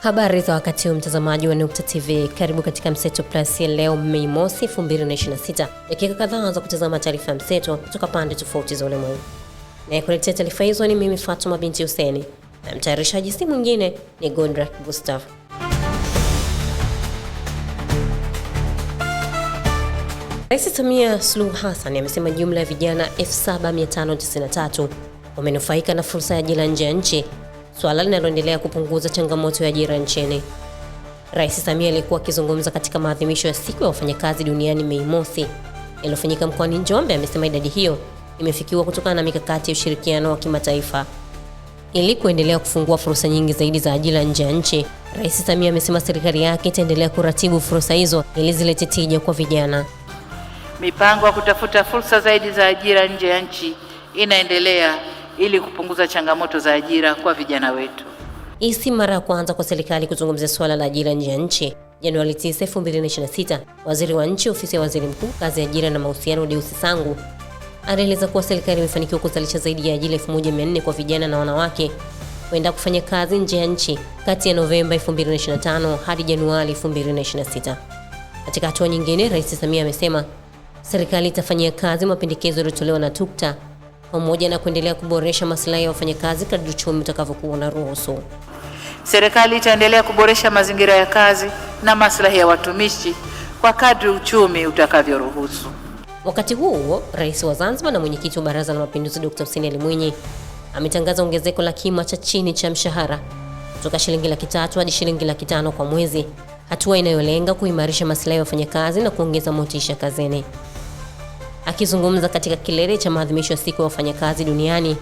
Habari za wakati huu mtazamaji wa Nukta TV. Karibu katika Mseto Plus ya leo Mei Mosi 2026. Dakika kadhaa za kutazama taarifa ya mseto kutoka pande tofauti za ulimwengu. Na kuletea taarifa hizo ni mimi Fatuma binti Hussein. Na mtayarishaji si mwingine ni Godrak Gustav. Rais Samia Suluhu Hassan amesema jumla ya vijana 7593 wamenufaika na fursa ya ajira nje ya nchi, swala linaloendelea kupunguza changamoto ya ajira nchini. Rais Samia alikuwa akizungumza katika maadhimisho ya siku ya wafanyakazi duniani Mei Mosi yaliyofanyika mkoani Njombe. Amesema idadi hiyo imefikiwa kutokana na mikakati ya ushirikiano wa kimataifa ili kuendelea kufungua fursa nyingi zaidi za ajira nje ya nchi. Rais Samia amesema serikali yake itaendelea kuratibu fursa hizo ili zilete tija kwa vijana. Mipango ya kutafuta fursa zaidi za ajira nje ya nchi inaendelea ili kupunguza changamoto za ajira kwa vijana wetu. Hii si mara ya kwanza kwa serikali kuzungumzia swala la ajira nje ya nchi. Januari 9, 2026, Waziri wa Nchi, Ofisi ya Waziri Mkuu, Kazi, Ajira na Mahusiano, Deusi Sangu alieleza kuwa serikali imefanikiwa kuzalisha zaidi ya ajira 1400 kwa vijana na wanawake kwenda kufanya kazi nje ya nchi kati ya Novemba 2025 hadi Januari 2026. Katika hatua nyingine, Rais Samia amesema serikali itafanyia kazi mapendekezo yaliyotolewa na TUCTA pamoja na kuendelea kuboresha maslahi ya wafanyakazi kadri uchumi utakavyokuwa unaruhusu. Serikali itaendelea kuboresha mazingira ya kazi na maslahi ya watumishi kwa kadri uchumi utakavyoruhusu. Wakati huo, Rais wa Zanzibar na Mwenyekiti wa Baraza la Mapinduzi Dr. Hussein Ali Mwinyi ametangaza ongezeko la kima cha chini cha mshahara kutoka shilingi 300 hadi shilingi 500 kwa mwezi, hatua inayolenga kuimarisha maslahi ya wafanyakazi na kuongeza motisha kazini. Akizungumza katika kilele cha maadhimisho ya siku ya wafanyakazi duniani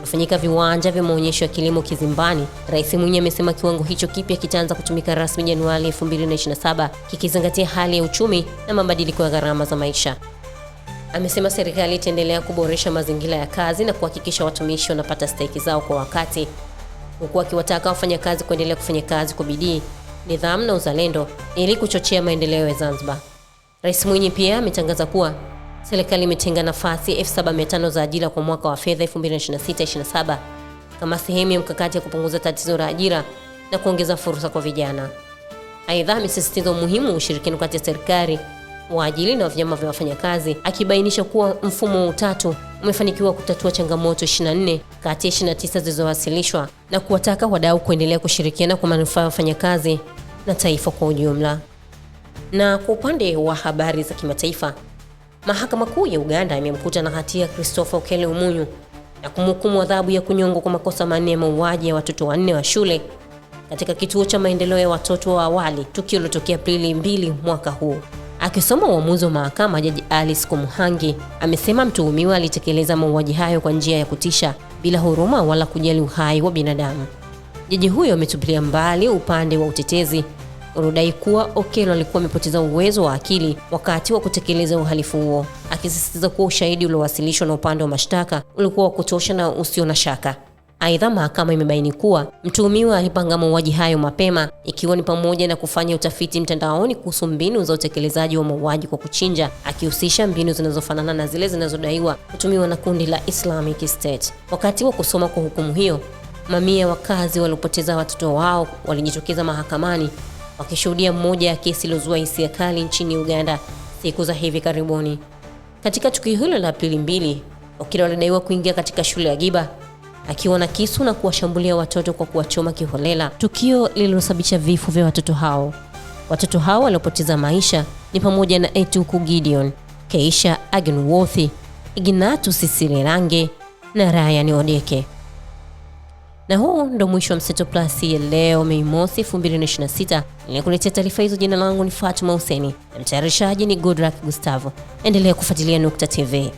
kufanyika viwanja vya maonyesho ya kilimo Kizimbani, Rais Mwinyi amesema kiwango hicho kipya kitaanza kutumika rasmi Januari 2027 kikizingatia hali ya uchumi na mabadiliko ya gharama za maisha. Amesema serikali itaendelea kuboresha mazingira ya kazi na kuhakikisha watumishi wanapata stahiki zao kwa wakati, huku akiwataka wafanyakazi kuendelea kufanya kazi kwa bidii, nidhamu na uzalendo ili kuchochea maendeleo ya Zanzibar. Rais Mwinyi pia ametangaza kuwa serikali imetenga nafasi 7500 za ajira kwa mwaka wa fedha 2026/27 kama sehemu ya mkakati ya kupunguza tatizo la ajira na kuongeza fursa kwa vijana. Aidha, amesisitiza umuhimu wa ushirikiano kati ya serikali, waajiri na vyama vya wafanyakazi, akibainisha kuwa mfumo wa utatu umefanikiwa kutatua changamoto 24 kati ya 29 zilizowasilishwa na kuwataka wadau kuendelea kushirikiana kwa manufaa ya wafanyakazi na taifa kwa ujumla. Na kwa upande wa habari za kimataifa, Mahakama Kuu ya Uganda imemkuta na hatia Christopher Okello Omunyu na kumhukumu adhabu ya kunyongwa kwa makosa manne ya mauaji ya watoto 4 wa shule katika kituo cha maendeleo ya watoto wa awali, tukio lilotokea Aprili 2 mwaka huu. Akisoma uamuzi wa mahakama, Jaji Alice Komuhangi amesema mtuhumiwa alitekeleza mauaji hayo kwa njia ya kutisha bila huruma wala kujali uhai wa binadamu. Jaji huyo ametupilia mbali upande wa utetezi unadai kuwa Okello alikuwa amepoteza uwezo wa akili wakati wa kutekeleza uhalifu huo, akisisitiza kuwa ushahidi uliowasilishwa na upande wa mashtaka ulikuwa wa kutosha na usio na shaka. Aidha, mahakama imebaini kuwa mtuhumiwa alipanga mauaji hayo mapema, ikiwa ni pamoja na kufanya utafiti mtandaoni kuhusu mbinu za utekelezaji wa mauaji kwa kuchinja, akihusisha mbinu zinazofanana na zile zinazodaiwa kutumiwa na kundi la Islamic State. Wakati wa kusoma kwa hukumu hiyo, mamia ya wakazi waliopoteza watoto wao walijitokeza mahakamani wakishuhudia mmoja ya kesi iliyozua hisia kali nchini Uganda siku za hivi karibuni. Katika tukio hilo la Aprili 2, Okello alidaiwa kuingia katika shule ya Giba akiwa na kisu na kuwashambulia watoto kwa kuwachoma kiholela, tukio lililosababisha vifo vya watoto hao. Watoto hao waliopoteza maisha ni pamoja na Etuku Gideon, Keisha Agenworth, Ignatius Sisirange na Ryan Odeke. Na huu ndo mwisho wa Mseto Plus ya leo Mei Mosi 2026. Nilikuletea taarifa hizo, jina langu ni Fatuma Hussein na mtayarishaji ni Godrak Gustav. Endelea kufuatilia Nukta TV.